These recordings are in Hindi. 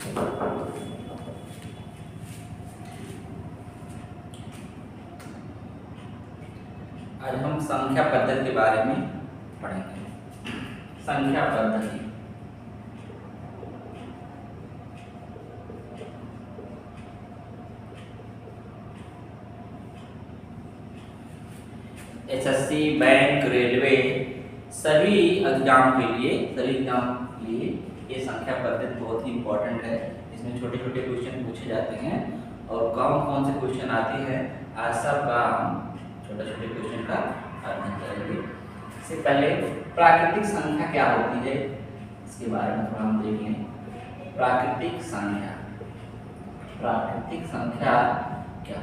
आज हम संख्या पद्धति के बारे में पढ़ेंगे। संख्या पद्धति एसएससी, बैंक, रेलवे सभी एग्जाम के लिए ये संख्या पद्धति बहुत ही इम्पोर्टेंट है। इसमें छोटे छोटे क्वेश्चन पूछे जाते हैं और कौन कौन से क्वेश्चन आते हैं आज सब का हम छोटे छोटे क्वेश्चन का अध्ययन करेंगे। इससे पहले प्राकृतिक संख्या क्या होती है इसके बारे में थोड़ा हम देख लें। प्राकृतिक संख्या क्या,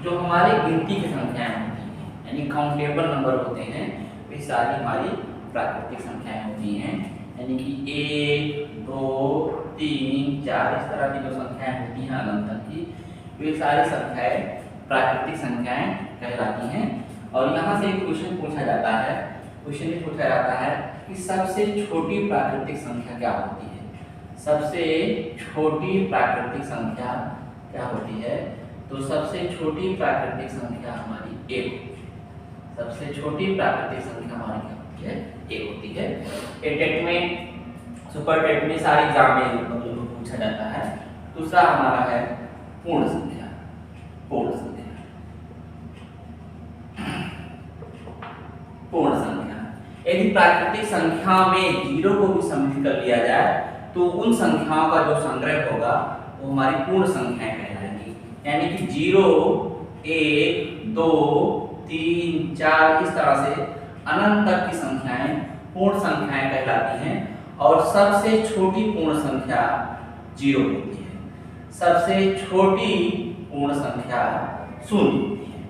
जो हमारी गिनती की संख्याएं होती हैं यानी काउंटेबल नंबर होते हैं, वे सारी हमारी प्राकृतिक संख्याएं होती हैं। यानी कि 1, 2, 3, 4 इस तरह की जो संख्याएं होती हैं अनंत तक की, वे सारी संख्याएं प्राकृतिक संख्याएं कहलाती हैं। और यहाँ से एक क्वेश्चन पूछा जाता है कि सबसे छोटी प्राकृतिक संख्या क्या होती है। सबसे छोटी प्राकृतिक संख्या क्या होती है? तो सबसे छोटी प्राकृतिक संख्या हमारी 1 होती है। सबसे छोटी प्राकृतिक संख्या हमारी क्या होती है? 1 होती है। टेट में, सुपर टेट में, सारी एग्जाम में पूछा जाता है। दूसरा हमारा है पूर्ण संख्या। यदि प्राकृतिक संख्या में 0 को भी सम्मिलित कर लिया जाए तो उन संख्याओं का जो संग्रह होगा वो हमारी पूर्ण संख्याएं कहलाएंगी। यानी कि 0, 1, 2, 3, 4 इस तरह से अनंत तक की संख्याएं पूर्ण संख्याएं कहलाती हैं। और सबसे छोटी पूर्ण संख्या 0 होती है। सबसे छोटी पूर्ण संख्या 0 होती है।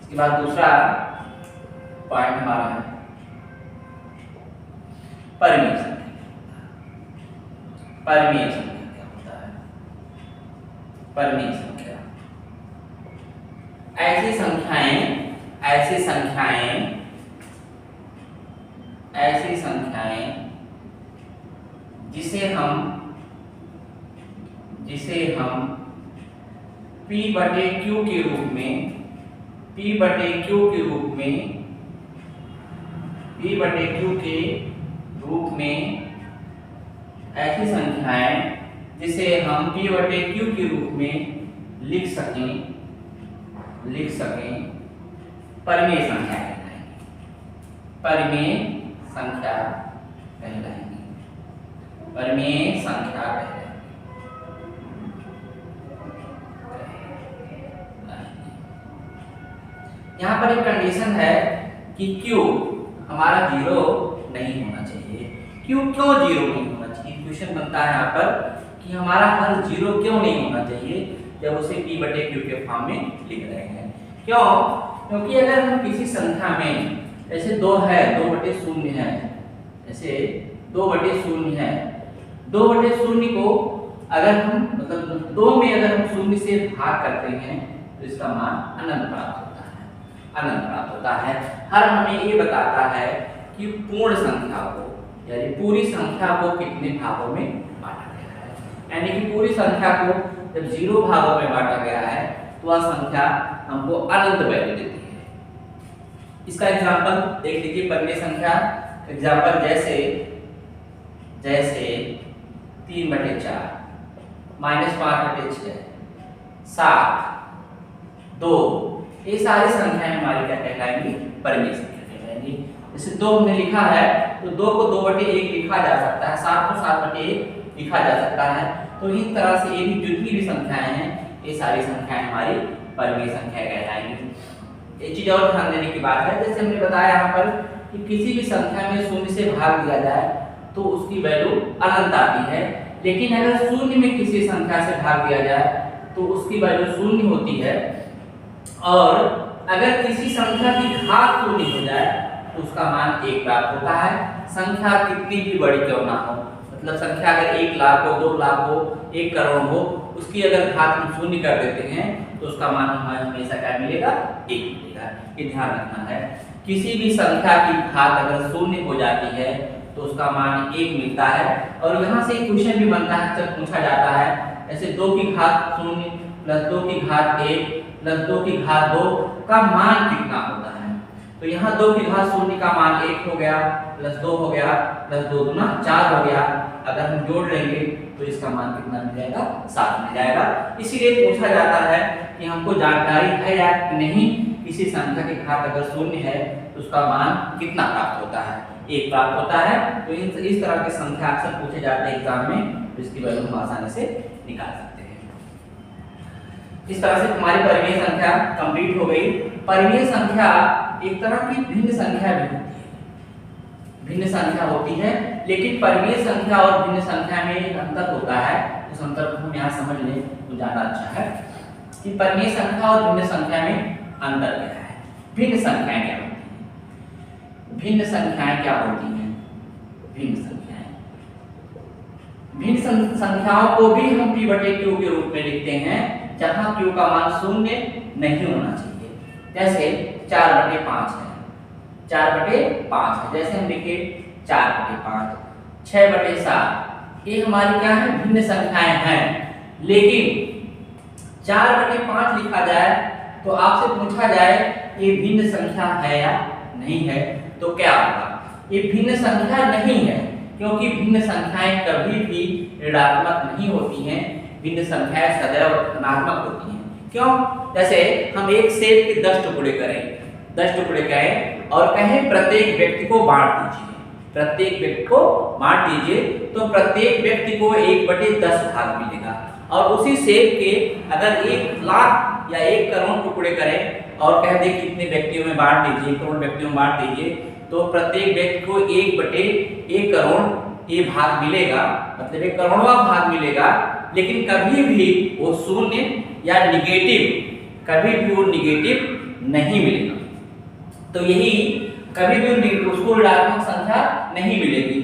इसके बाद दूसरा पॉइंट हमारा है परिमेय संख्या। परिमेय संख्या क्या होता है? परिमेय संख्या ऐसी संख्याएं जिसे हम P/Q के रूप में ऐसी संख्याएं जिसे हम P/Q के रूप में लिख सकें परिमेय संख्या कहलाएंगी। परिमेय संख्या कहलाएंगी। यहाँ पर एक कंडीशन है कि Q हमारा 0 नहीं होना चाहिए। क्यों 0 नहीं होना चाहिए? क्वेश्चन बनता है यहाँ पर कि हमारा हर 0 क्यों नहीं होना चाहिए जब उसे P/Q के फॉर्म में लिख रहे हैं। क्यों? क्योंकि अगर हम किसी संख्या में जैसे 2 है, 2/0 है, जैसे 2/0 है, 2/0 को अगर हम मतलब 2 में अगर हम 0 से भाग करते हैं तो इसका मान अनंत प्राप्त होता है। हर हमें ये बताता है कि पूर्ण संख्या को यानी पूरी संख्या को कितने भागों में बांटा गया है। यानी कि पूरी संख्या को जब 0 भागों में बांटा गया है तो वह संख्या हमको अनंत वैल्यू देती है। इसका एग्जांपल देख लीजिए। परिमेय संख्या एग्जांपल जैसे 3/4, -5/6, 7, 2 ये सारी संख्याएं हमारी क्या कहलाएंगी? परिमेय संख्या कहलाएंगी। जैसे 2 हमने लिखा है तो 2 को 2/1 लिखा जा सकता है, 7 को 7/1 लिखा जा सकता है। तो इस तरह से ये भी जितनी भी संख्याएं हैं ये सारी संख्याएं हमारी परिमेय संख्या कहलाएंगी। एक चीज और ध्यान देने की बात है, जैसे हमने बताया यहाँ पर कि किसी भी संख्या में 0 से भाग दिया जाए तो उसकी वैल्यू अनंत आती है। लेकिन अगर 0 में किसी संख्या से भाग दिया जाए तो उसकी वैल्यू 0 होती है। और अगर किसी संख्या की घात 0 हो जाए तो उसका मान 1 प्राप्त होता है। संख्या कितनी भी बड़ी क्यों ना हो, मतलब संख्या अगर 1 लाख हो, 2 लाख हो, 1 करोड़ हो, उसकी अगर घात हम 0 कर देते हैं तो उसका मान हमें हमेशा क्या मिलेगा? 1 मिलेगा। ये ध्यान रखना है। किसी भी संख्या की घात अगर 0 हो जाती है तो तो उसका मान 1 मिलता है। और यहाँ से क्वेश्चन भी बनता है, जब पूछा जाता है ऐसे 2 की घात 0 प्लस 2 की घात 1 प्लस 2 की घात 2 का मान कितना होता है। तो यहाँ 2 की घात 0 का मान 1 हो गया, प्लस 2 हो गया, प्लस 2 दूना 4 हो गया। अगर हम जोड़ लेंगे तो इसका मान कितना मिल जाएगा, 7 मिल जाएगा। इसीलिए पूछा जाता है कि हमको जानकारी है या नहीं, किसी संख्या की घात अगर 0 है तो उसका मान कितना प्राप्त होता है, 1 प्राप्त होता है। तो इस तरह के संख्या अक्सर पूछे जाते हैं एग्जाम में, तो इसकी वैल्यू हम आसानी से निकाल सकते हैं। इस तरह से हमारी परिमेय संख्या कंप्लीट हो गई। परिमेय संख्या एक तरह की भिन्न संख्या भी होती है, भिन्न संख्या होती है, लेकिन परिमेय संख्या और भिन्न संख्या में एक अंतर होता है। उस अंतर को हम यहाँ समझ लें तो ज्यादा अच्छा है कि परिमेय संख्या और भिन्न संख्या में अंतर क्या है, भिन्न संख्याएं क्या होती हैं। भिन्न संख्याएं क्या होती हैं? भिन्न संख्याओं को भी हम p बटे q के रूप में लिखते हैं, जहां q का मान 0 नहीं होना चाहिए। जैसे 4 बटे 5 है, 4 बटे 5 है, जैसे हम लिखे 4 बटे 5, 6 बटे 7, ये हमारी क्या है, भिन्न संख्याएं हैं। लेकिन 4 बटे 5 लिखा जाए तो आपसे पूछा जाए ये भिन्न संख्या है या नहीं है, तो क्या होगा? ये भिन्न संख्या नहीं है, क्योंकि भिन्न संख्याएं कभी भी ऋणात्मक नहीं होती हैं। भिन्न संख्याएं सदैव धनात्मक होती हैं। क्यों? जैसे हम एक सेब के 10 टुकड़े करें और कहें प्रत्येक व्यक्ति को बांट दीजिए, प्रत्येक व्यक्ति को बांट दीजिए, तो प्रत्येक व्यक्ति को 1/10 भाग मिलेगा। और उसी सेब के अगर 1 लाख या 1 करोड़ टुकड़े करें और कह दें कि इतने व्यक्तियों में बांट दीजिए, करोड़ व्यक्तियों में बांट दीजिए, तो प्रत्येक व्यक्ति को 1/1 करोड़ ये भाग मिलेगा, मतलब 1 करोड़वां भाग मिलेगा। लेकिन कभी भी वो शून्य या निगेटिव, कभी भी वो निगेटिव नहीं मिलेगा। तो यही कभी भी उसको ऋणात्मक संख्या नहीं मिलेगी,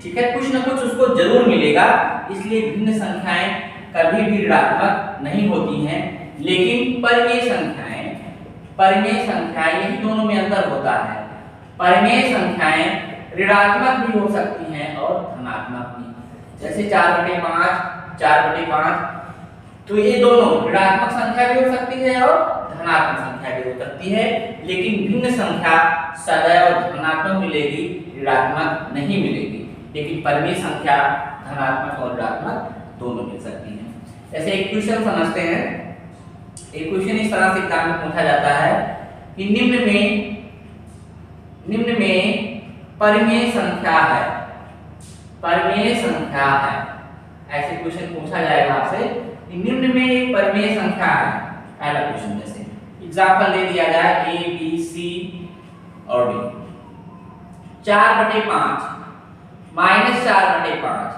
ठीक है, कुछ ना कुछ उसको जरूर मिलेगा। इसलिए भिन्न संख्याएं कभी भी ऋणात्मक नहीं होती हैं। लेकिन परिमेय संख्याएं यही दोनों में अंतर होता है। परिमेय संख्याएं ऋणात्मक भी हो सकती हैं और धनात्मक भी। जैसे 4/5, तो ये दोनों ऋणात्मक संख्या भी हो सकती है और धनात्मक संख्या भी हो सकती है। लेकिन भिन्न संख्या सदैव धनात्मक मिलेगी, ऋणात्मक नहीं मिलेगी। लेकिन परिमेय संख्या धनात्मक और ऋणात्मक दोनों मिल सकती है। जैसे एक क्वेश्चन समझते हैं। एक क्वेश्चन इस तरह से एग्जाम में पूछा जाता है कि निम्न में परिमेय संख्या है, ऐसे क्वेश्चन पूछा जाएगा आपसे कि निम्न में एक परिमेय संख्या है। पहला क्वेश्चन, जैसे एग्जांपल दे दिया जाए a b c और d, 4/5 -4/5,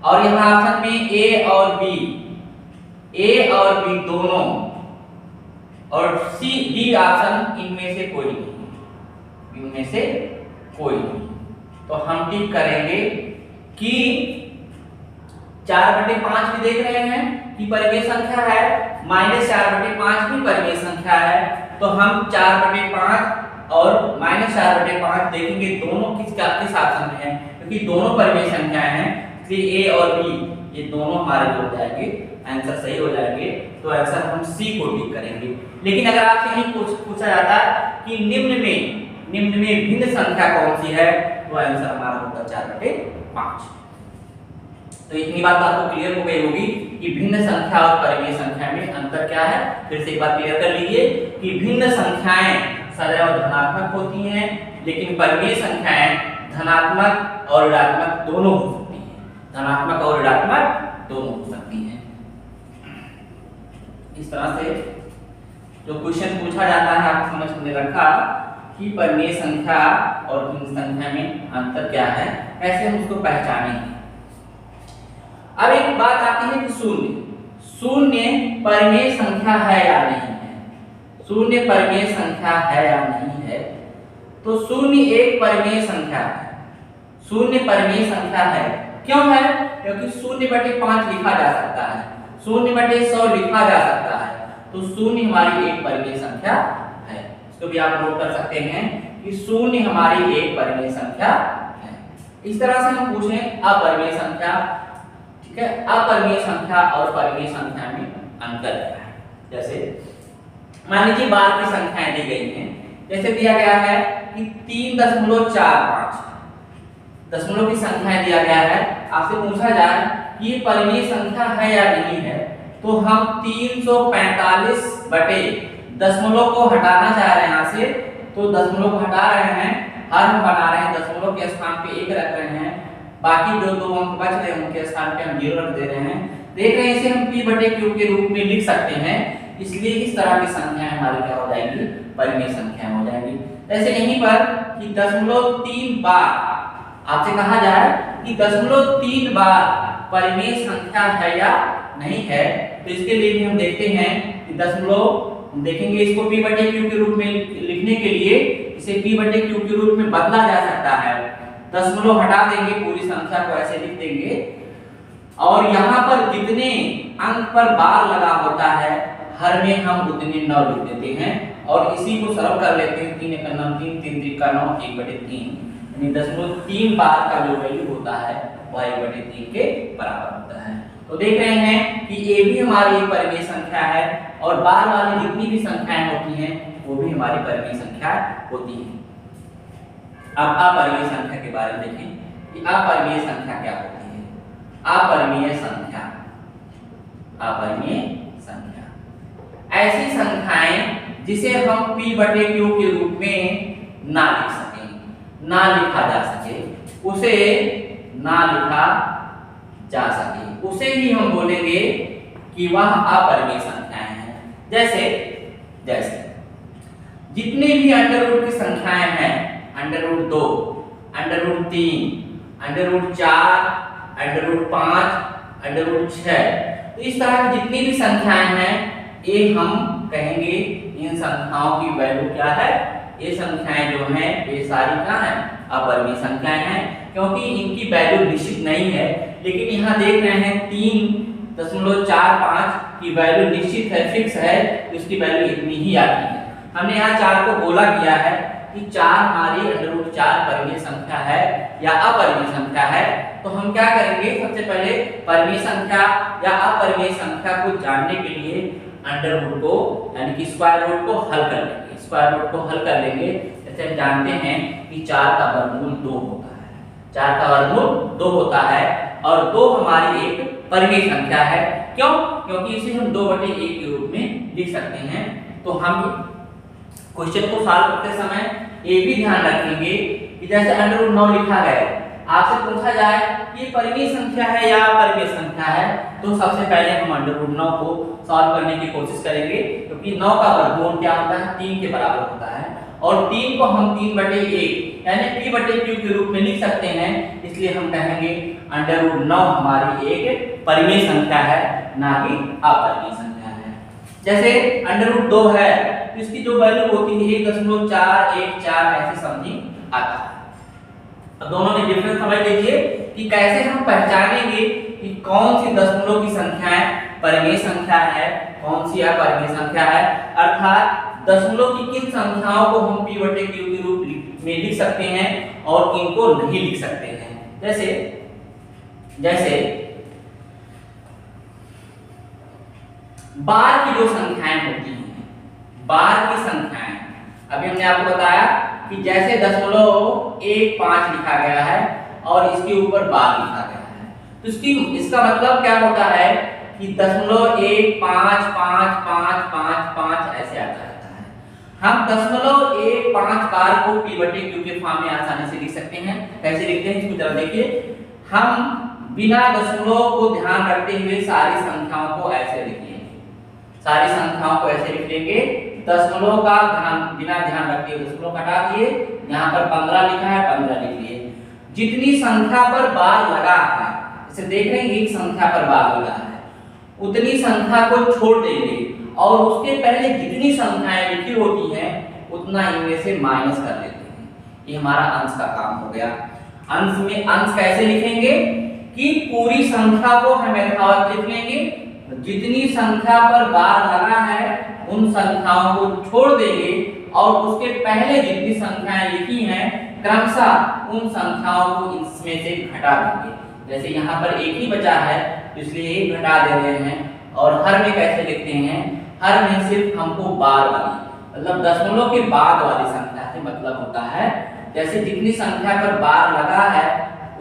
और यहाँ ऑप्शन में a और b दोनों, और c d ऑप्शन इनमें से कोई नहीं। तो हम टिक करेंगे कि 4/5 भी देख रहे हैं कि परिमेय संख्या है, -4/5 भी परिमेय संख्या है। तो हम 4/5 और -4/5 देखेंगे दोनों किस ऑप्शन में है, क्योंकि दोनों परिमेय संख्याएं हैं। इसलिए a और b ये दोनों हमारे जो हो जाएंगे, आंसर सही हो जाएंगे। तो आंसर हम c को टिक करेंगे। लेकिन अगर आपसे यही पूछा जाता कि निम्न में भिन्न संख्या कौन सी है, तो आंसर हमारा होगा 4/5। तो इतनी बात आपको क्लियर हो गई होगी कि भिन्न संख्या और परिमेय संख्या में अंतर क्या है। फिर से एक बात क्लियर कर लीजिए कि भिन्न संख्याएं सदैव धनात्मक होती हैं, लेकिन परिमेय संख्याएं धनात्मक और ऋणात्मक दोनों हो सकती हैं। इस तरह से जो क्वेश्चन पूछा जाता है आप समझ में रखा कि परिमेय संख्या और भिन्न संख्या में अंतर क्या है, कैसे हम उसको पहचानेंगे। अब एक बात आती है कि शून्य परिमेय संख्या है या नहीं है। शून्य परिमेय संख्या है या नहीं है, तो शून्य एक परिमेय संख्या है। शून्य परिमेय संख्या है, क्यों है? क्योंकि 0/5 लिखा जा सकता है, 0/100 लिखा जा सकता है। तो शून्य हमारी एक परिमेय संख्या है। इसको भी आप नोट कर सकते हैं कि शून्य हमारी एक परिमेय संख्या है। इस तरह से हम पूछें अपरिमेय संख्या, ठीक है, अपरिमेय संख्या और परिमेय संख्या में अंतर क्या है। जैसे मान लीजिए बार की संख्याएं दी गई हैं, जैसे दिया गया है कि 3.45 दशमलव की संख्याएं दिया गया है, आपसे पूछा जाए कि ये परिमेय संख्या है या नहीं है, तो हम 345 बटे दशमलव को हटाना चाह रहे हैं यहाँ से, तो दशमलव को हटा रहे हैं, हर हम बना रहे हैं, दशमलव के स्थान पे 1 रख रहे हैं, बाकी जो 2 अंक बच रहे हैं उनके स्थान पे हम 0 रख दे रहे हैं। देख रहे हैं इसे हम p बटे q के रूप में लिख सकते हैं, इसलिए इस तरह की संख्याएं हमारी क्या हो जाएंगी, परिमेय संख्याएं हो जाएंगी। जैसे यहीं पर कि 0.3 बार आपसे कहा जाए कि 0.3 बार परिमेय संख्या है या नहीं है, तो इसके लिए भी हम देखते हैं कि दशमलव, हम देखेंगे इसको p बटे q के रूप में लिखने के लिए इसे p बटे q के रूप में बदला जा सकता है। दशमलव हटा देंगे, पूरी संख्या को ऐसे लिख देंगे, और यहाँ पर जितने अंक पर बार लगा होता है हर में हम उतने 9 लिख देते हैं, और इसी को सरल कर लेते हैं, 3 × 9 3, 3 × 3 9, 1/3, यानी 0.3 बार का जो वैल्यू होता है वह 1/3 के बराबर होता है। तो देख रहे हैं कि ये भी हमारी एक परिमेय संख्या है, और बार वाली जितनी भी संख्याएं होती हैं वो भी हमारी परिमेय संख्या होती है। अब अपरिमेय संख्या के बारे में देखें कि अपरिमेय संख्या क्या होती है। अपरिमेय संख्या, अपरिमेय संख्या ऐसी संख्याएं जिसे हम p बटे q के रूप में ना लिख सकें, ना लिखा जा सके, उसे ना लिखा जा सके, उसे ही हम बोलेंगे कि वह अपरिमेय संख्याएं हैं। जैसे जितने भी अंडर रूट की संख्याएं हैं, under root 2, under root 3, under root 4, under root 5, under root 6, तो इस तरह की जितनी भी संख्याएं हैं ये हम कहेंगे इन संख्याओं की वैल्यू क्या है, ये संख्याएं जो हैं ये सारी क्या हैं, अपरिमेय संख्याएं हैं, क्योंकि इनकी वैल्यू निश्चित नहीं है। लेकिन यहाँ देख रहे हैं 3.45 की वैल्यू निश्चित है, फिक्स है, तो इसकी वैल्यू इतनी ही आती है। हमने यहाँ 4 को गोला किया है कि 4 हमारी अंडर रूट 4 परिमेय संख्या है या अपरिमेय संख्या है, तो हम क्या करेंगे, सबसे पहले परिमेय संख्या या अपरिमेय संख्या को जानने के लिए अंडर रूट को यानी कि स्क्वायर रूट को हल कर लेंगे। स्क्वायर रूट को हल कर लेंगे, जैसे हम जानते हैं कि 4 का वर्गमूल 2 होता है, 4 का वर्गमूल 2 होता है, और 2 हमारी एक परिमेय संख्या है। क्यों? क्योंकि इसे हम 2/1 के रूप में लिख सकते हैं। तो हम क्वेश्चन को सॉल्व करते समय ये भी ध्यान रखेंगे कि जैसे अंडर रूट 9 लिखा गया, आपसे पूछा जाए ये परिमेय संख्या है या अपरिमेय संख्या है, तो सबसे पहले हम अंडर रूट 9 को सॉल्व करने की कोशिश करेंगे, क्योंकि 9 का वर्गमूल क्या होता है, 3 के बराबर होता है, और 3 को हम 3/1 यानी p बटे q के रूप में लिख सकते हैं, इसलिए हम कहेंगे अंडर रूट 9 हमारी एक परिमेय संख्या है, ना कि अपरिमेय संख्या है। जैसे अंडर रूट 2 है, तो इसकी जो वैल्यू होती है 1.414 ऐसे समथिंग आता है। अब दोनों में डिफरेंस समझ लीजिए कि कैसे हम पहचानेंगे कि कौन सी दशमलव की संख्याएं परिमेय संख्या है, कौन सी अपरिमेय संख्या है, अर्थात दशमलव की किन संख्याओं को हम p बटे q के रूप में लिख सकते हैं और किनको नहीं लिख सकते हैं। जैसे बार की जो संख्याएं होती हैं, बार की संख्याएं, अभी हमने आपको बताया कि जैसे 0.15 लिखा गया है और इसके ऊपर बार लिखा गया है, तो इसका मतलब क्या होता है कि 0.155555 ऐसे आता है। हम 0.15 बार को p बटे q के फॉर्म में आसानी से लिख सकते हैं। कैसे लिखते हैं इसको जरा देखिए। हम बिना दशमलव को ध्यान रखते हुए सारी संख्याओं को ऐसे लिख लेंगे, सारी संख्याओं को ऐसे लिख लेंगे, दशमलव का बिना ध्यान रखते हुए दशमलव हटा दिए, यहाँ पर 15 लिखा है 15 लिख लिए। जितनी संख्या पर बार लगा है, जैसे देख रहे हैं एक संख्या पर बार लगा है, उतनी संख्या को छोड़ देंगे और उसके पहले जितनी संख्याएं लिखी होती हैं उतना इनमें से माइनस कर देते हैं। ये हमारा अंश का काम हो गया। अंश में अंश कैसे लिखेंगे कि पूरी संख्या को हम यथावत लिख लेंगे, जितनी संख्या पर बार लगा है उन संख्याओं को छोड़ देंगे और उसके पहले जितनी संख्याएं लिखी हैं क्रमशः उन संख्याओं को इसमें से घटा देंगे। जैसे यहाँ पर एक ही बचा है तो इसलिए एक घटा दे रहे हैं। और हर में कैसे लिखते हैं, हर में सिर्फ हमको बार वाली मतलब दशमलव के बाद वाली संख्या से मतलब होता है। जैसे जितनी संख्या पर बार लगा है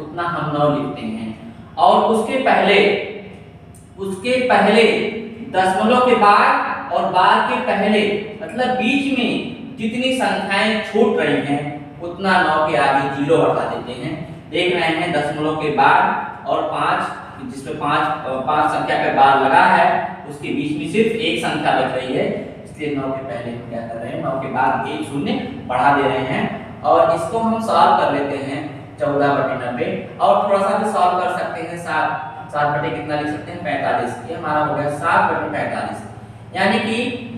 उतना हम 9 लिखते हैं, और उसके पहले दशमलव के बाद और बार के पहले मतलब बीच में जितनी संख्याएं छूट रही हैं उतना 9 के आगे 0 बढ़ा देते हैं। देख रहे हैं दशमलव के बाद और 5, जिसमें 5 संख्या पे बार लगा है उसके बीच में सिर्फ एक संख्या बच रही है, इसलिए 9 के पहले हम क्या कर रहे हैं, 9 के बाद एक शून्य बढ़ा दे रहे हैं। और इसको हम सॉल्व कर लेते हैं 14/90, और थोड़ा सा भी सॉल्व कर सकते हैं। 7 बटे कितना लिख सकते हैं, 45। ये हमारा हो गया 7/45, यानी कि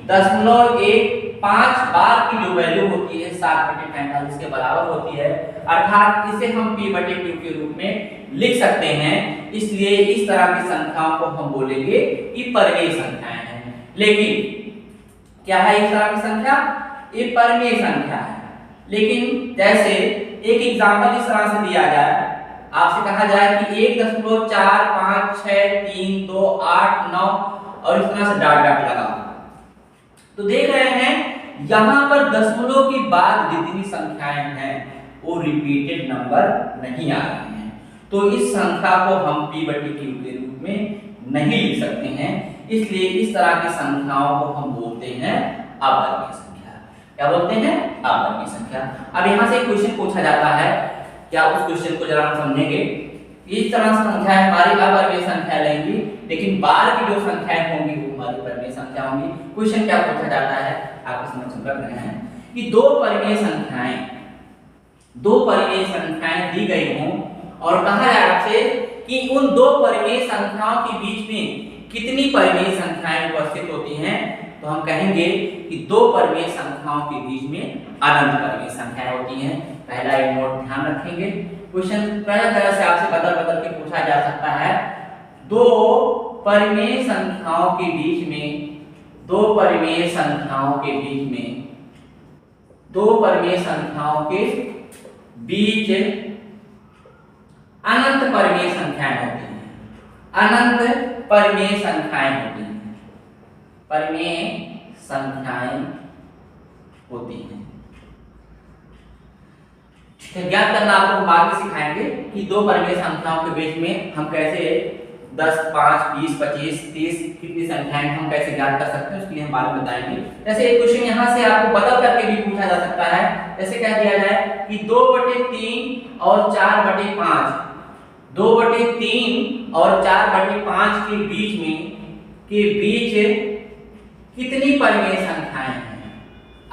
0.15 बार की जो वैल्यू होती है 7/45 के बराबर होती है। अर्थात इसे हम p/q के रूप में लिख सकते हैं। इसलिए इस तरह की संख्याओं को हम बोलेंगे कि परिमेय संख्याएं हैं। लेकिन क्या है इस तरह की संख्या, ये परिमेय संख्या है। लेकिन जैसे एक एग्जांपल इस तरह से दिया जाए, आपसे कहा जाए कि 1.4 5 6 3 2 8 9 और इस तरह से डॉट डॉट लगाओ, तो देख रहे हैं यहाँ पर दशमलव के बाद जितनी संख्याएं हैं वो रिपीटेड नंबर नहीं आ रहे हैं। तो इस संख्या को हम p/q के रूप में नहीं लिख सकते हैं। इसलिए इस तरह की संख्याओं को हम बोलते हैं अवर्गीय संख्या। क्या बोलते हैं, अवर्गीय संख्या। अब यहाँ से एक क्वेश्चन पूछा जाता है, क्या उस क्वेश्चन को जरा हम समझेंगे। इस तरह से संख्याएं हमारी अवर्गीय संख्या लेंगी, लेकिन बार की जो संख्याएं होंगी वो हमारी परिमेय संख्या होंगी। क्वेश्चन क्या पूछा जाता है, आप समझ रख रहे हैं कि दो परिमेय संख्याएं दी गई हों और कहा जाए आपसे कि उन दो परिमेय संख्याओं के बीच में कितनी परिमेय संख्याएं उपस्थित होती हैं, तो हम कहेंगे कि दो परिमेय संख्याओं के बीच में अनंत परिमेय संख्याएं होती हैं। पहला एक नोट ध्यान रखेंगे। क्वेश्चन तरह से आपसे बदल के पूछा जा सकता है। दो परिमेय संख्याओं के बीच में अनंत परिमेय संख्याएं होती हैं। परिमेय संख्याएं होती हैं। ज्ञात करना आपको हम बाद में सिखाएंगे कि दो परिमेय संख्याओं के बीच में हम कैसे 10 5 20 25 30 कितनी संख्याएं हम कैसे ज्ञात कर सकते हैं, उसके लिए हम बाद में बताएंगे। जैसे एक क्वेश्चन यहाँ से आपको बदल करके भी पूछा जा सकता है। जैसे कह दिया जाए कि 2/3 और 4/5 2/3 और 4/5 के बीच कितनी परिमेय संख्याएं हैं।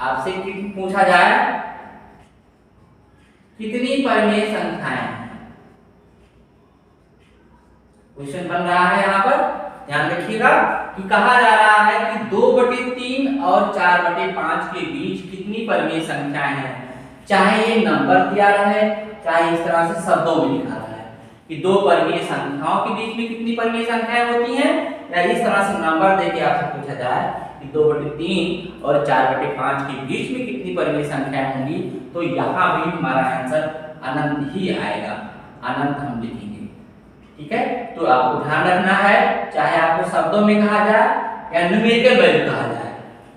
आपसे पूछा जाए कितनी परिमेय संख्याएं हैं, क्वेश्चन बन रहा है। यहाँ पर ध्यान रखिएगा कि कहा जा रहा है कि 2/3 और 4/5 के बीच कितनी परिमेय संख्याएं हैं। चाहे ये नंबर दिया रहे, चाहे इस तरह से शब्दों में लिखा रहा है कि दो परिमेय संख्याओं के बीच में कितनी परिमेय संख्याएं होती हैं, या इस तरह से नंबर देके आपसे पूछा जाए कि 2/3 और 4/5 के बीच में कितनी परिमेय संख्याएं होंगी, तो यहाँ भी हमारा आंसर अनंत ही आएगा, अनंत हम लिखेंगे। ठीक है, तो आपको ध्यान रखना है, चाहे आपको शब्दों में कहा जाए या न्यूमेरिकल वैल्यू कहा जाए,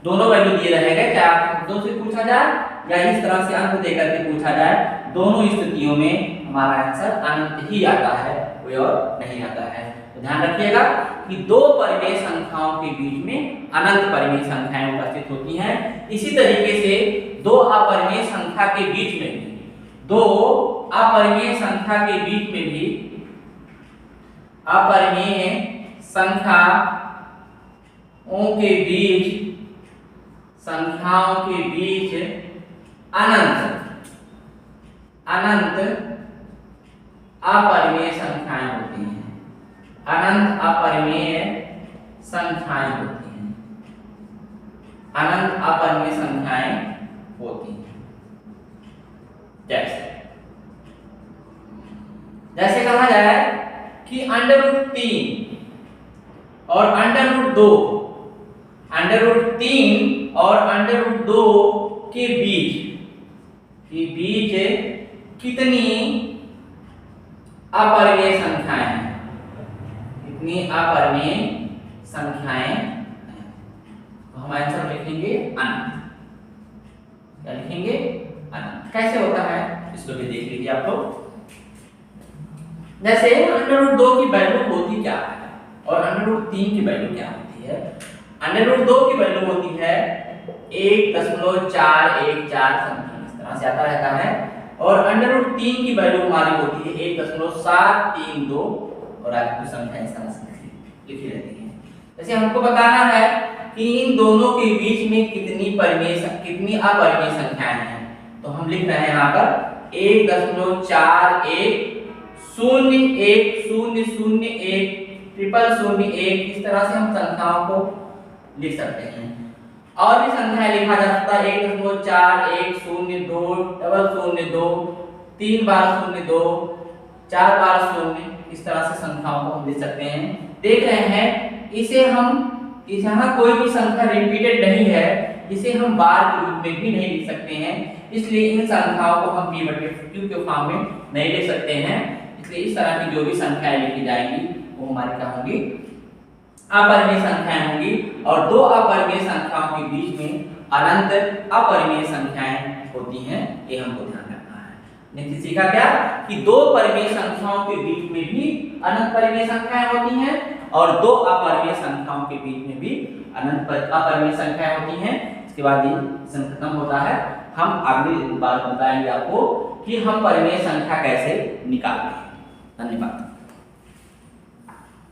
दोनों वैल्यू दिए रहेंगे। चाहे आपको शब्दों से पूछा जाए या इस तरह से अंक देकर के पूछा जाए, दोनों स्थितियों में हमारा आंसर अनंत ही आता है, कोई और नहीं आता है। तो ध्यान रखिएगा कि दो परिमेय संख्याओं के बीच में अनंत परिमेय संख्याएं उपस्थित होती हैं। इसी तरीके से दो अपरिमेय संख्या के बीच में भी अपरिमेय संख्याओं के बीच अनंत अपरिमेय संख्याएं होती हैं। अनंत अपरिमेय संख्याएं होती हैं। जैसे कहा जाए कि √3 और √2 √3 और √2 के बीच कितनी अपरिमेय संख्याएं हैं, कितनी अपरिमेय संख्याएं हैं। तो हम आंसर लिखेंगे अनंत। क्या लिखेंगे? अनंत। कैसे होता है इसको भी देख लीजिए आप लोग। जैसे √2 की वैल्यू होती क्या है और √3 की वैल्यू क्या होती है। √2 की वैल्यू होती है 1.414 समथिंग, इस तरह से आता रहता है। और √3 की वैल्यू हमारी होती है 1.732 और आगे की संख्या इस तरह से लिखी रहती है। जैसे हमको बताना है कि इन दोनों के बीच में कितनी अपरिमेय संख्याएं हैं, तो हम लिख रहे हैं यहाँ पर 1.4101001 0001 इस तरह से हम संख्याओं को लिख सकते हैं। और भी संख्याएं लिखा जा सकता है 1.4102 002 3 बार 02 4 बार 0, इस तरह से संख्याओं को हम लिख सकते हैं। देख रहे हैं इसे हम यहाँ कोई भी संख्या रिपीटेड नहीं है, इसे हम बार के रूप में भी नहीं लिख सकते हैं, इसलिए इन संख्याओं को हम p/q के फॉर्म में नहीं लिख सकते हैं। इसलिए इस तरह की जो भी संख्याएं लिखी जाएंगी वो हमारी क्या होंगी? अपरिमेय संख्याएं होंगी। और दो अपरिमेय संख्याओं के बीच में अनंत अपरिमेय संख्याएं होती हैं, ये हमको ध्यान रखना है। हमने सीखा क्या कि दो परिमेय संख्याओं के बीच में भी अनंत परिमेय संख्याएं होती हैं और दो अपरिमेय संख्याओं के बीच में भी अनंत अपरिमेय संख्याएं होती हैं। इसके बाद ये सेशन खत्म होता है। हम अगली बार बताएंगे आपको कि हम परिमेय संख्या कैसे निकालते हैं। धन्यवाद।